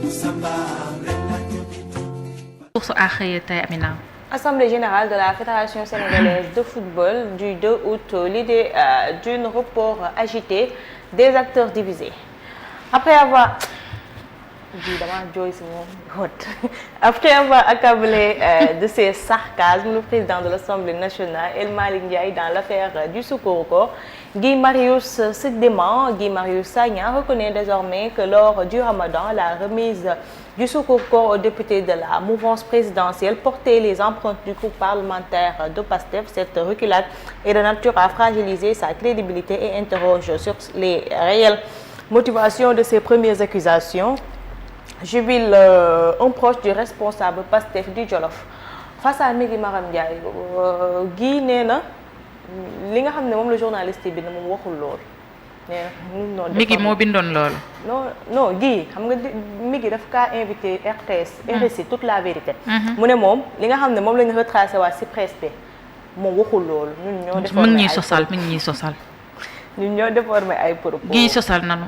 Source A xëy tey Amina. Assemblée générale de la Fédération sénégalaise de football du 2 août, l'idée d'un report agité, des acteurs divisés. Après avoir Après avoir accablé de ses sarcasmes le président de l'Assemblée nationale, El Malick Ndiaye, dans l'affaire du Sukkur, Guy Marius Sagna reconnaît désormais que lors du Ramadan, la remise du Sukkur aux députés de la mouvance présidentielle portait les empreintes du groupe parlementaire de PASTEF. Cette reculade est de nature à fragiliser sa crédibilité et interroge sur les réelles motivations de ces premières accusations. Jubile un proche du responsable PASTEF du Jolof face à Migui Maram Ndiaye Guy nee na li nga xam ne moom la journaliste bi ne moom waxul lool nee na Migui moo bindoon loolu. non Guy xam nga Migui daf kaa invité RTS RSI toute la vérité mu ne moom li nga xam ne moom la ñu retracé waa ci presse bi moom waxul loolu ñun ñoo déformé mi ngi ñuy sosal ñun ñoo déformé ay propos Guy sosal nanu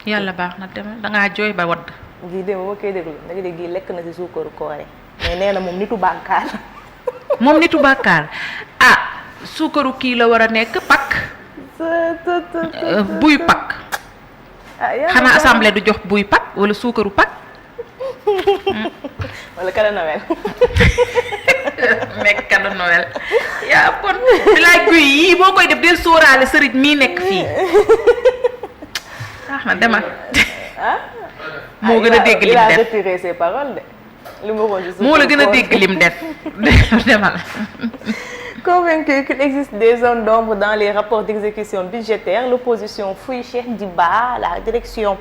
yàlla baax na dem dangaa jooy ba wadd Guy dem ba koy déglu da nga dégg Guy lekk na ci suukaru koore mais nee na moom nitu bàkkaar moom nitu bàkkaar suukaru kii la war a nekk pak buy pak xanaa assemblée du jox buy pak wala suukaru pak wala cadeau Noël nekk cadeau Noël yaa bon bilaay guy yii boo koy def del sóoraale sëriñ mii nekk fii na demal moo gën a dégg lim def il a retiré ses paroles de moo la gën a dégg lim def demal. Convaincu qu'il existe des zones d'ombre dans les rapports d'exécution budgétaire, l'opposition fouille Cheikh Diba, la direction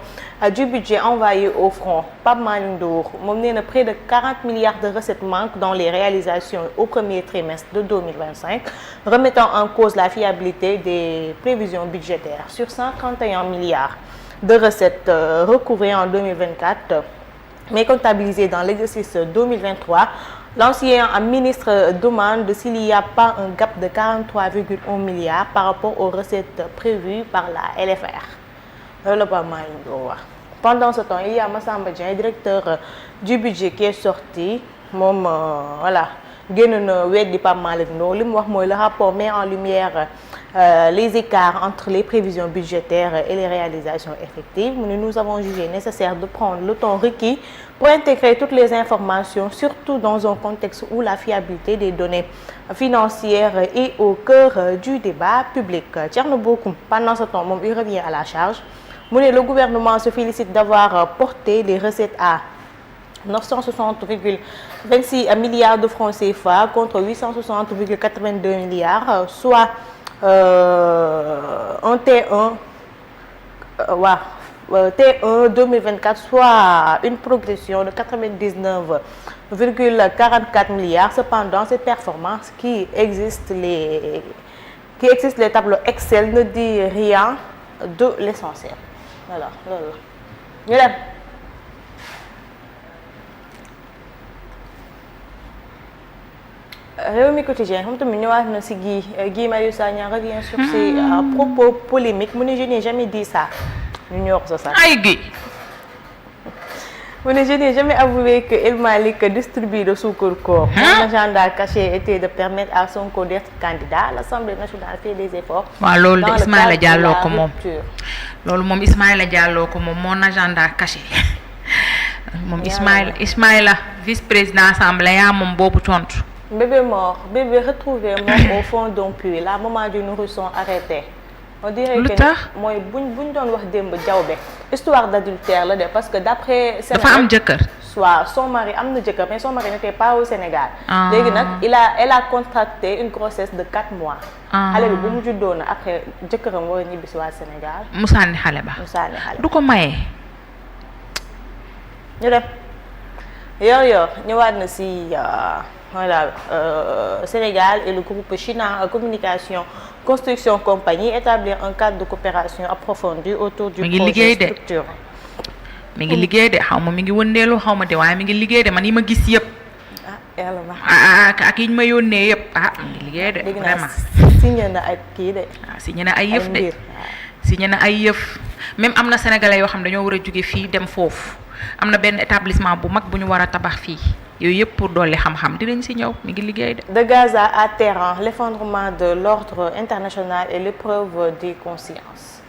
du budget envoyée au front. Pape Malick Ndour moom nee na près de 40 milliards de recettes manquent dans les réalisations au premier trimestre de 2025, remettant en cause la fiabilité des prévisions budgétaires. Sur 131 milliards de recettes recouvrées en 2024, mais comptabilisées dans l'exercice 2023, l'ancien ministre demande s'il n'y a pas un gap de 43,1 milliards par rapport aux recettes prévues par la LFR. Loolu Pape Malick Ndour wax. Pendant ce temps, il y a Massamba Dieng, directeur du budget, qui est sorti moom voilà génn na weddi Pape Malick Ndour li mu wax mooy le rapport met en lumière les écarts entre les prévisions budgétaires et les réalisations effectives. Nous avons jugé nécessaire de prendre le temps requis pour intégrer toutes les informations, surtout dans un contexte où la fiabilité des données financières est au cœur du débat public. Thierno Bocoum, pendant ce temps, il revient à la charge. Le gouvernement se félicite d'avoir porté les recettes à 960,26 milliards de francs CFA contre 860,82 milliards, soit un T1 T1 2024, soit une progression de 99,44 milliards. Cependant, cette performance qui existe les tableaux Excel ne dit rien de l'essentiel. Voilà, loolu ñu dem. Rewmi Quotidien moom tamit ñëwaat na ci Guy Marius Sagna revient sur ses propos polémiques mu ne je n'ai jamais dit ça ñu ñor sa sax ay Guy mu ne je n'ai jamais avoué que El Malick distribue le suukar koor. Mon agenda caché était de permettre à Sonko d'être candidat. L'Assemblée nationale fait des efforts. waaw loolu de Ismaïla Diallo ko moom loolu moom Ismaïla Diallo ko moom mon agenda caché moom Ismaïla vice-président assemblée yaa moom boobu tontu. Bébé mort, bébé retrouvé mort au fond d'un puits, la maman du nourrisson arrêté. On dirait que mooy buñ doon wax démb jawbe histoire d'adultère la de parce que d'après dafa am jëkkër. soit son mari am na jëkkër mais son mari n'était pas au Sénégal. léegi nag elle a contracté une grossesse de 4 mois. xale bi bu mu juddoo na après jëkkëram war a ñibbi si waa Sénégal. mu sànni xale ba. du ko maye. ñu dem yor ñëwaat na si voilà Sénégal et le groupe China Communication Construction Compagnie établir un cadre de coopération approfondie autour du projet structurant. mi ngi liggéey de xaw ma mi ngi wëndeelu xaw ma de waaye mi ngi liggéey de man yi ma gis yëpp. yàlla baax ak yi ñu ma yónnee yëpp mi ngi liggéey de. vraiment signé na ay kii de. signé na ay yëf de signé na ay yëf même am na sénégalais yoo xam dañoo war a jóge fii dem foofu am na benn établissement bu mag bu ñu war a tabax fii yooyu yëpp pour dolli xam-xam dinañ si ñëw mi ngi liggéey de. De Gaza à Téhéran, l'effondrement de l'ordre international et l'épreuve des consciences.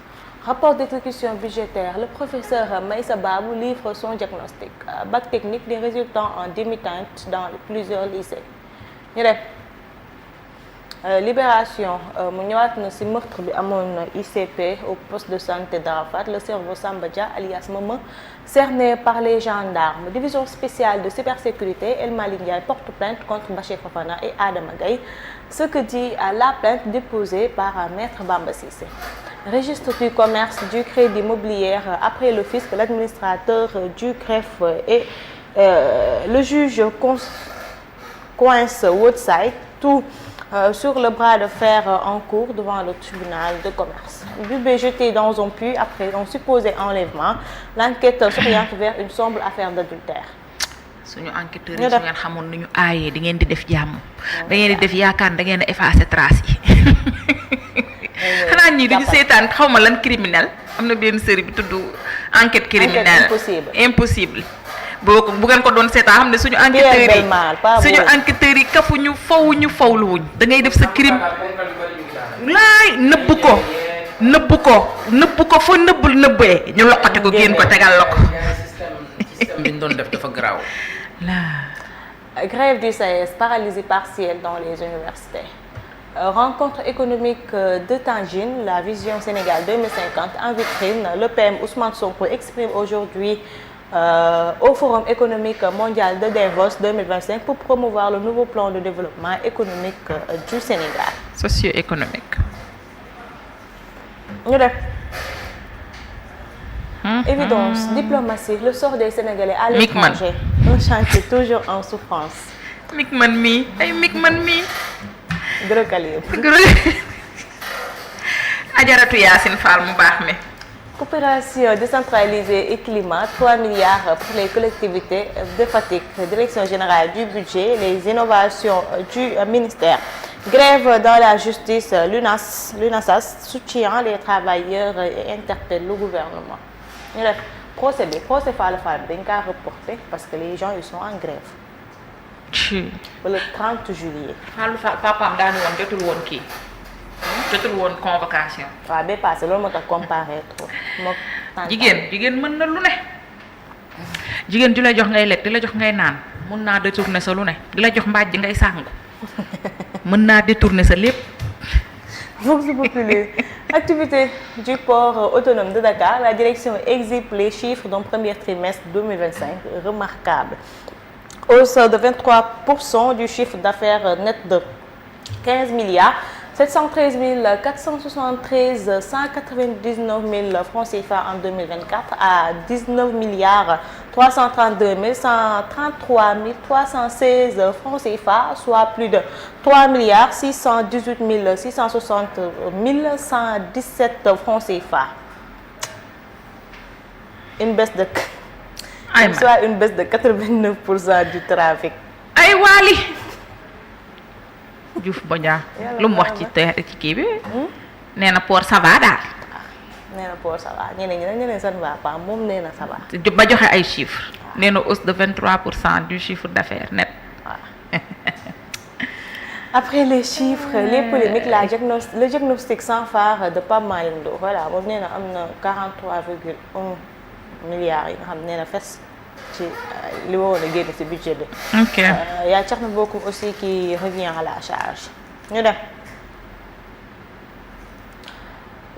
Rapport d'exécution budgétaire, le professeur Maïssa Babou livre son diagnostic. Bac technique des résultats en demi-teinte dans plusieurs lycées. ñu def Libération mu ñëwaat na ci meurtre bi amoon ICP au poste de santé d'Arafat, le cerveau Samba Dia alias Mama, cerné par les gendarmes. Division spéciale de cybersécurité, El Malick Ndiaye porte plainte contre Bachir Fofana et Adama Gaye. Ce que dit la plainte déposée par Maître Bamba Cissé. Registre du commerce du crédit immobilier après le fisc, l'administrateur du greffe et le juge coince Woodside, tout sur le bras de fer en cours devant le tribunal de commerce. Bébé jeté dans un puits après un supposé enlèvement. L'enquête s'oriente vers une sombre affaire d'adultère. suñu enquêteurs yi su ngeen xamoon nu ñu aayee di ngeen di def jàmm da ngeen di def yaakaar da ngeen a effacer trace yi xanaa ñii duñu seetaan xaw ma lan criminel am na benn série bi tudd enquête criminelle impossible bu ngeen ko doon seetaan xam ne suñu enquêteurs yi kafuñu fawuñu fawluwuñ da ngay def sa crime laay nëbb ko fa nëbbee ñu loqati ko génn ko tegal la ko système bi ñu doon def dafa garaaw. Grève du SAES, paralysie partielle dans les universités. Rencontre économique de Tangine, la vision Sénégal 2050 en vitrine. Le PM Ousmane Sonko exprime aujourd'hui au Forum économique mondial de Davos 2025 pour promouvoir le nouveau plan de développement économique du Sénégal. Socio-économique. ñu def évidence, diplomatie, le sort des Sénégalais à l'étranger. Un chantier toujours en souffrance. Mikman mi ay Mikman mi. Gros calibre. Ajaratu Yacine Fall mu baax mi. Coopération décentralisée et climat, 3 milliards pour les collectivités de Fatick. Direction générale du budget, les innovations du ministère. Grève dans la justice, l'UNASAS soutient les travailleurs et interpelle le gouvernement. ñu def procès Falla Fall dañ kaa reporté parce que les gens ils sont en grève. Le 30 juillet. Fallou Fall papaam daanu woon jotul woon convocation. waaw ba passé loolu moo tax comparé trop. jigéen mën na lu ne. jigéen di la jox ngay lekk di la jox ngay naan mën naa détourner sa lu ne di la jox mbaaj ngay sàngu mën naa détourner sa lépp. Vox Populi. Activité du port autonome de Dakar, la direction exhibe les chiffres d'un premier trimestre 2025 remarquable. Hausse de 23% du chiffre d'affaires net de 15 milliards 713 473 199 000 francs CFA en 2024 à 19 milliards 332 133 316 francs CFA, soit plus de 3 milliards 618 660 117 francs CFA. Une baisse de soit une baisse de 89% du trafic. Ay Wally Diouf Bodian lu mu wax ci kii bi nee na port ça va daal. nee na port ça va ñeneen ça ne va pas moom nee na ça va. ba joxe ay chiffres nee na hausse de 23% du chiffre d'affaires net. Après les chiffres les polémiques le diagnostic sans phare de Pape Malick Ndour voilà moom nee na am na 43,1 milliards yi nga xam nee na fes ci li waroon a génn ci budget bi. Ok. Y a Thierno Bocoum aussi qui revient à la charge. ñu def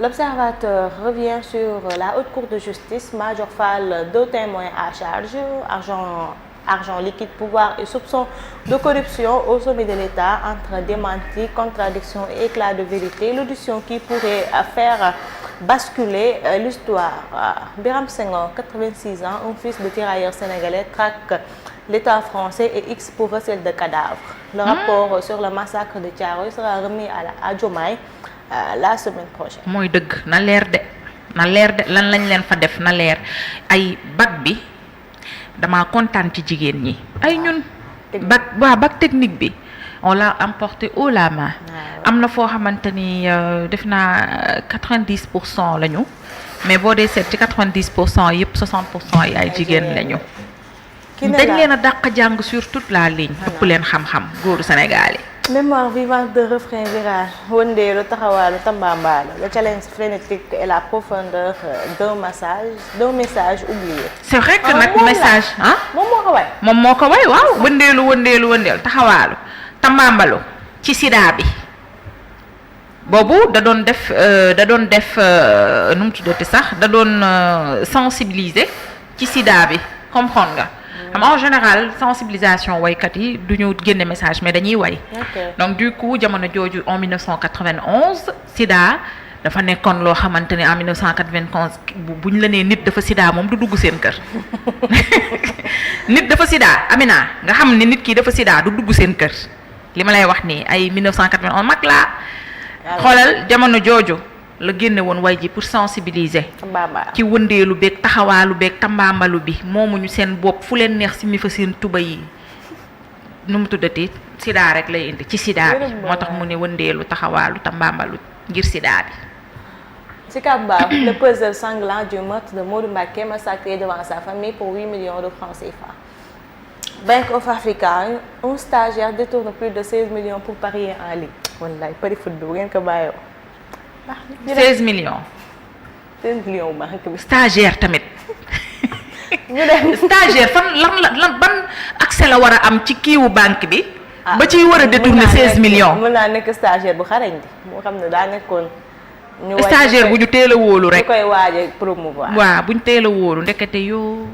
L'Observateur revient sur la Haute Cour de justice. Major Fall, 2 témoins à charge, argent liquide, pouvoir et soupçon de corruption au sommet de l'État, entre démenti, contradiction et éclat de vérité. L'audition qui pourrait faire basculer l'histoire. Biram Senghor, 86 ans, un fils de tirailleur sénégalais, traque l'État français et X pour recel de cadavres. Le rapport sur le massacre de Thiaroye sera remis à Diomaye la semaine prochaine. mooy dëgg na leer de lan lañ leen fa def na leer ay bac bi dama kontaan ci jigéen ñi ay ñun bac technique bi on l'a emporté haut la main am na foo xamante ni def naa 90% lañu mais boo dee seet ci 90% yëpp 60% yi ay jigéen lañu. dañ leen a dàq jàng sur toute la ligne. ëpp leen xam-xam góoru Sénégal yi. Mémoire vivante de refrain viral wëndeelu taxawaalu tambambalu le challenge frénétique et la profondeur d'un message oublié. c'est vrai que nag message moom moo ko way. moom moo ko way waaw wëndeelu taxawaalu tambambalu ci sida bi boobu da doon def nu mu tuddati sax da doon sensibiliser ci sida bi comprendre nga. xam en général sensibilisation waykat yi du ñu génne message mais dañuy way. donc du coup jamono jooju en 1991 sida dafa nekkoon loo xamante ne en 1991 bu ñu la nee nit dafa sida moom du dugg seen kër. nit dafa sida Amina nga xam ne nit kii dafa sida du dugg seen kër li ma lay wax nii ay 1991 mag laa. xoolal jamono jooju la génne woon way ji pour sensibiliser. ci wëndeelu beeg taxawaalu beeg tambaambalu bi moomuñu seen bopp fu leen neex si mi fa seen tuba yi nu mu tuddati sida rek lay indi ci sida bi moo tax mu ne wëndeelu taxawaalu tambaambalu ngir sida bi. ci Kamba le puzzle sanglant du meurtre de Modou Mbacké massacré devant sa famille pour 8 millions de francs CFA. Bank of Africa un stagiaire détourne plus de 16 millions pour parier en ligne. wallaay pari foot bu ngeen ko bàyyoo. 16 millions. 16 millions bu baax bi. stagiaire tamit. ñu dem stagiaire fan lan ban accès la war a am ci kiiwu banque bi. ba ciy war a détourner 16 millions. mën naa nekk stagiaire bu xarañ di moo xam ne daa nekkoon. stagiaire bu ñu teel a wóolu rek. ñu koy waaj a promouvoir. waaw bu ñu teel a wóolu ndekete yoo.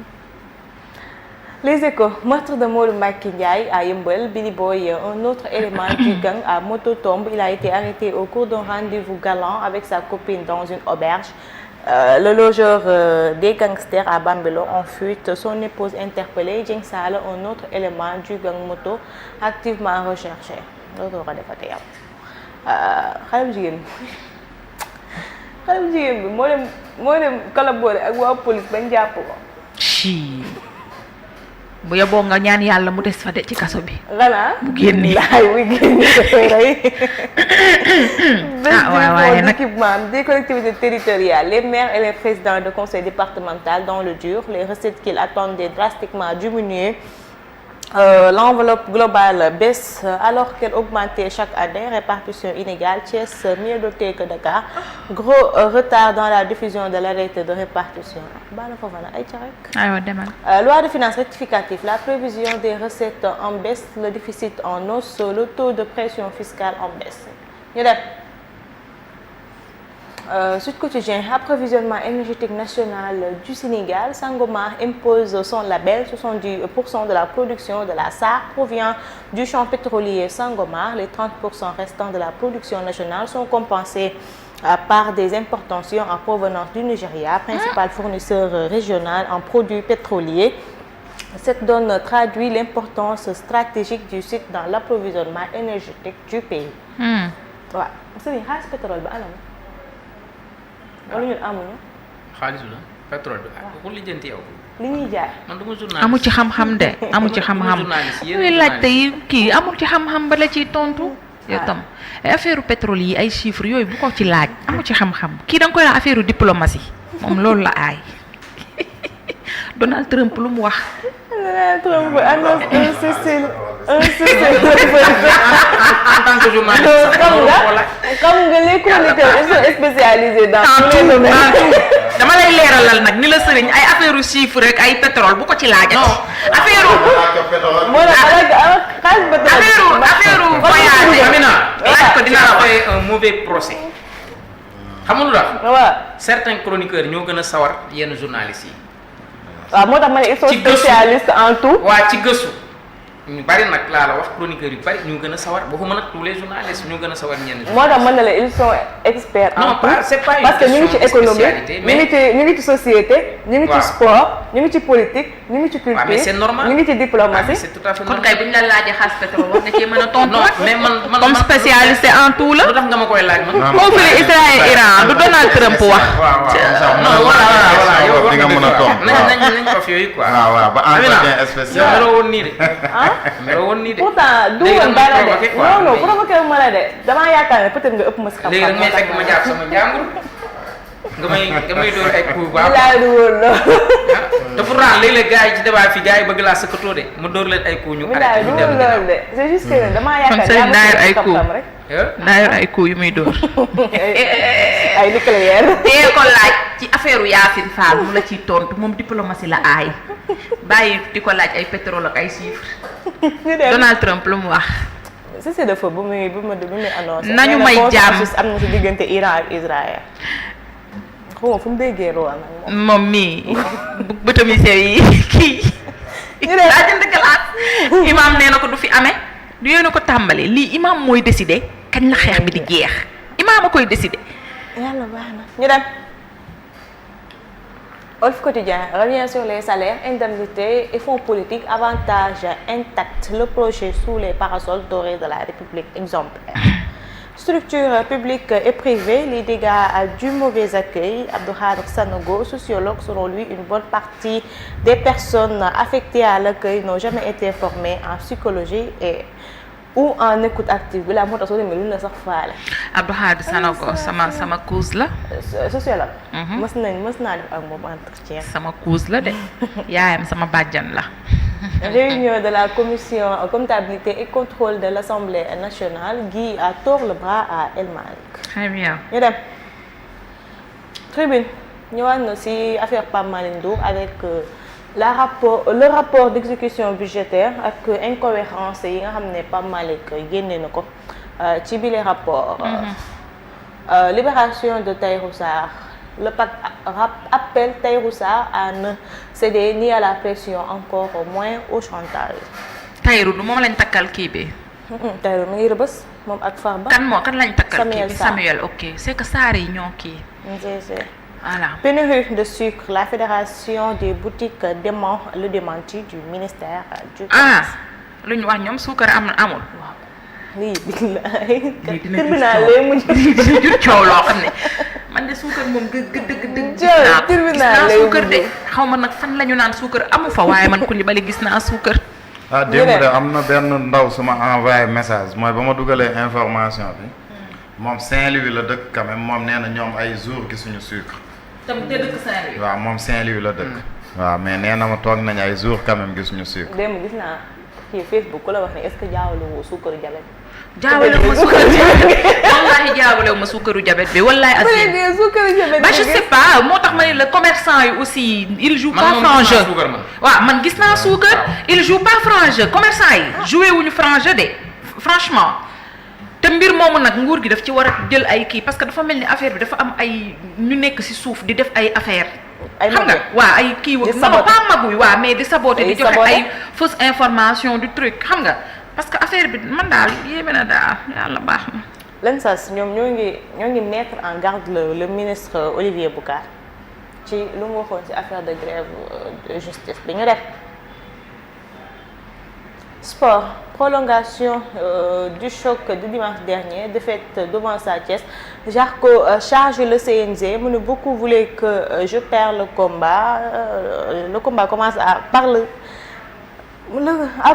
Les Échos, meurtre de Modou Mbacké Ndiaye à Yeumbeul, Billy Boy, un autre élément du gang à moto-tombe. Il a été arrêté au cours d'un rendez-vous galant avec sa copine dans une auberge. Le logeur des gangsters à Bambilor en fuite, son épouse interpellée. Dieng Sala, un autre élément du gang moto activement recherché. loolu war a defate yow xale bu jigéen bi moo dem collaborer ak waa police bañ jàpp ko. bu yeboo nga ñaan yàlla mu des fa de ci kaso bi. xanaa bu génnee bu génnee waaye nag équipement des collectivités territoriales les maires et les présidents de conseil départemental dans le dur les recettes qu'ils attendaient drastiquement diminuées. L'enveloppe globale baisse alors qu'elle augmentait chaque année. Répartition inégale, Thiès mieux doté que Dakar. Gros retard dans la diffusion de l'arrêté de répartition. Loi de finances rectificative, la prévision des recettes en baisse, le déficit en hausse, le taux de pression fiscale en baisse. Sud Quotidien, approvisionnement énergétique national du Sénégal. Sangomar impose son label. 70% de la production de la SAR provient du champ pétrolier Sangomar. Les 30% restants de la production nationale sont compensés par des importations en provenance du Nigeria, principal fournisseur régional en produits pétroliers. Cette donne traduit l'importance stratégique du site dans l'approvisionnement énergétique du pays. waaw sëñ bi xaalis pétrole bi anam wala ñun amuñu. xaalis la pétrole bi ku lijjanti yow. li ñuy jaay. man du ma journaliste. amu ci xam-xam de amu ci xam-xam. yooyu laajte yi kii amul ci xam-xam ba la ciy tontu. yow tam affaire pétrole yi ay chiffres yooyu bu ko ci laaj amu ci xam-xam kii da nga koy wax affaire diplomatie moom loolu la aay Donald Trump lu mu wax. Donald Trump annonce un en tant que journaliste. xam nga les chroniqueurs ils sont spécialisés dans tous les domaines. dama lay leeralal nag ni la sëriñ ay affaire chiffre rek ay pétrole bu ko ci laajati. non affaire. affaire voyage. Amina laaj ko dina la fay un mauvais procès. xamul la. waaw certains chroniqueurs ñoo gën a sawar yenn journalistes yi. waaw moo tax ma ne ils sont spécialistes en tout. waa ci gëstu ñu bari nag laa la wax chroniqueurs yu bari ñu gën a sawar waxuma nag tous les journalistes ñu gën a sawar ñenn. moo tax mën na la ils sont experts en tout. C'est pas une parce que ñu ngi ci question de économie spécialité, mais ñu ngi ci société ñu ngi ci sport ñu ngi ci politique ñu ngi ci culture. waaw mais c'est normal ñu ngi ci diplomatie. c'est tout à fait kon normal. kay bu ñu la laajee xaalis pétrole war nga cee mën a tontu. non mais man comme spécialiste en tout la. lu tax nga ma koy laaj man. conflit Israël Iran du Donald Trump wax. non voilà yow di nga mën a tontu. nañ ko fi yooyu quoi. waaw ba entretien spécial. meroo woon nii de. ah meroo woon nii de. pourtant du woon dara de non provoqué wu ma la de damaa yaakaar ne peut-être nga ëpp ma si xam-xam. léegi nag may fekk ma jàpp sama njàmbur nga may door ay coups baax. laa du woon loolu. te pourtant léeg-léeg gars yi ci débat fii gars yi bëgg laa sëkkatoo de mu door leen ay coups ñu arrêté ñu dem loolu de c'est juste que damaa yaakaar Sëriñ daayir ay coups xam-xam rek. daa yor ay coups yu muy dóor. ay nucléaire. tee ko laaj ci affaire Yacine Fall mu la ciy tontu moom diplomatie la aay bàyyi di ko laaj ay pétrole ak ay chiffres. Donald Trump lu mu wax. c'est de feu bu muy annoncé. nañu may jàmm am na ci diggante Iran ak Israël. xaw ma fu mu déggee lool nag moom mii bëtam yi sew yi kii. daa jënd glace. imam nee na ko du fi amee. du yéen a ko tàmbali lii imam mooy décider kañ la xeex bi di jeex imam a koy décider. yàlla baax na ñu dem. Walf Quotidien revient sur les salaires, indemnités et fonds politiques, avantages intacts. Le projet sous les parasols dorés de la République exemplaire. Structures publiques et privées, les dégâts du mauvais accueil. Abdou Khadre Sanogo, sociologue, selon lui, une bonne partie des personnes affectées à l'accueil n'ont jamais été formées en psychologie ou en écoute active. bi laa moo tax soo demee lu la sax faale. Abdou Khadre Sanogo sama cause la. sociologue. mës naa def ak moom entretien. sama cause la de yaayam sama bàjjan la. Réunion de la commission comptabilité et contrôle de l'Assemblée nationale. Guy a tort le bras à El Malick. Très bien. ñu dem. Tribune ñëwaat na ci affaire Pape Malick Ndour avec le rapport d'exécution budgétaire ak incohérence yi nga xam ne Pape Malick génne na ko ci bile rapport. Libération de Tahirou Sarr. Le pacte appelle Tahirou Sarr à ne céder ni à la pression, encore moins au chantage. Tahirou du moom lañ takkal kii bi. Tahirou mi ngi Rebeuss moom ak Farba. kan lañ takkal kii bi Sarr. Samuel ok c'est que Sarr yi ñoo kii. Voilà. Pénurie de sucre, la fédération des boutiques dément le démenti du ministère du commerce. lu ñu wax ñoom suukar amul. lii billaay. dina tribunal lay mujj. dina jur coow loo xam ne man de suukar moom dëgg. tribunal lay suukar de xaw ma nag fan la ñu naan suukar amu fa waaye man Coulibaly gis naa suukar. démb de am na benn ndaw su ma envoyé message mooy ba ma dugalee information bi moom Saint-Louis la dëkk quand même moom nee na ñoom ay jours gisuñu sucre. tam te dëkk Saint-Louis. waaw moom Saint-Louis la dëkk. waaw mais nee na ma toog nañ ay jours quand même gisuñu sucre. démb gis naa kii Facebook ku la wax ne est-ce que jaawale woo suukaru jabet. jaawale ma suukaru jabet wallaahi jaawale ma suukaru jabet bi wallaahi asien. suukaru jabet bah je sais pas moo tax ma ne le commerçant yi aussi il joue pas franc jeu. waaw man gis naa suukar il joue pas franc jeu commerçant yi joué wuñu franc jeu de franchement. te mbir moomu nag nguur gi daf ci war a jël ay kii parce que dafa mel ni affaire bi dafa am ay ñu nekk ci suuf di def ay affaire xam nga waa ay kii wa non pas maguy waa mais di saboter di joxe ay fausse information du truc xam nga parce que affaire bi man daal yéeme na daal yàlla baax na. l'ANSAS ñoom ñoo ngi mettre en garde le ministre Olivier Boucar ci lu mu waxoon ci affaire de grève de justice bi ñu def. Sport, prolongation du choc de dimanche dernier, défaite devant Sa Thiès. Jarko charge le CNG. Beaucoup voulaient que je perde le combat. Le combat commence a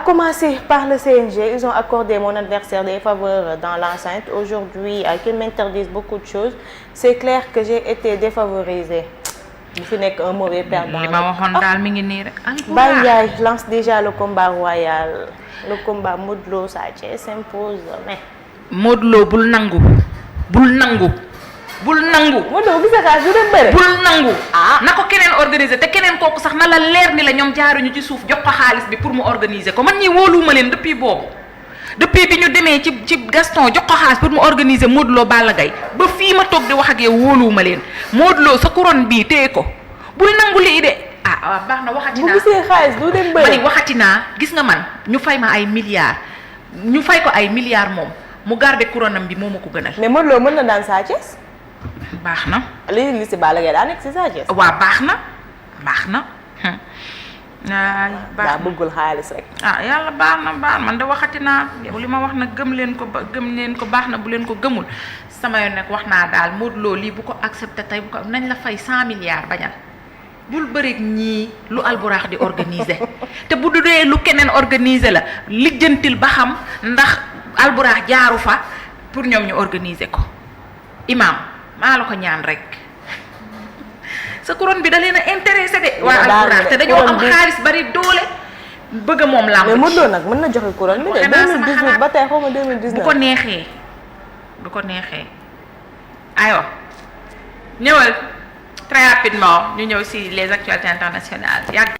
commencé par le CNG. Ils ont accordé mon adversaire des faveurs dans l'enceinte. Aujourd'hui, qu'ils m'interdisent beaucoup de choses. C'est clair que j'ai été défavorisée. bu fi nekk un mauvais perdant. li ma waxoon daal mi ngi nii rek. Baye Ndiaye lance déjà le combat royal. Le combat Modou Lo Sa Thiès s'impose mais. Modou Lo bul nangu. Modou Lo gis nga du dem bëre. bul nangu. na ko keneen organiser te keneen kooku sax na la leer ni la ñoom jaaruñu ci suuf jox ko xaalis bi pour mu organiser ko man ñi wóoluwuma leen depuis boobu. depuis bi ñu demee ci Gaston jox ko xaalis pour mu organiser Modou Lo Balla Gaye ba fii ma toog di wax ak yow wóoluwuma leen Modou Lo sa couronne bii téye ko bul nangu lii de waaw baax na waxati naa bu gisee xaalis du dem bëri ma ni waxati naa gis nga man ñu fay ma ay milliards ñu fay ko ay milliards moom mu garder couronne am bi moo ma ko gënal. mais Modou Lo mën na daan Sa Thiès. baax na. li si Balla Gaye daa nekk si Sa Thiès. waaw baax na waay baax daa na bëggul xaalis rek. ah yàlla baax na man de waxati naa yow li ma wax nag gëm leen ko baax na bu leen ko gëmul sama yoon nag wax naa daal Modou Lo lii bu ko accepté tey bu ko nañ la fay 100 milliards bañal bul bëri ñii lu alburaax di organiser te bu dee lu keneen organiser la lijjantil ba xam ndax alburaax jaaru fa pour ñoom ñu organiser ko imam maa la ko ñaan rek sa couronne bi da leen a intéressé de waa alburaax te dañoo am xaalis bari doole bëgg moom làmb mais Modou Lo nag mën na joxe couronne bi de 2018 ba tey xaw ma 2019 bu ko neexee aywa ñëwal très rapidement ñu ñëw ci les actualités internationales yàgg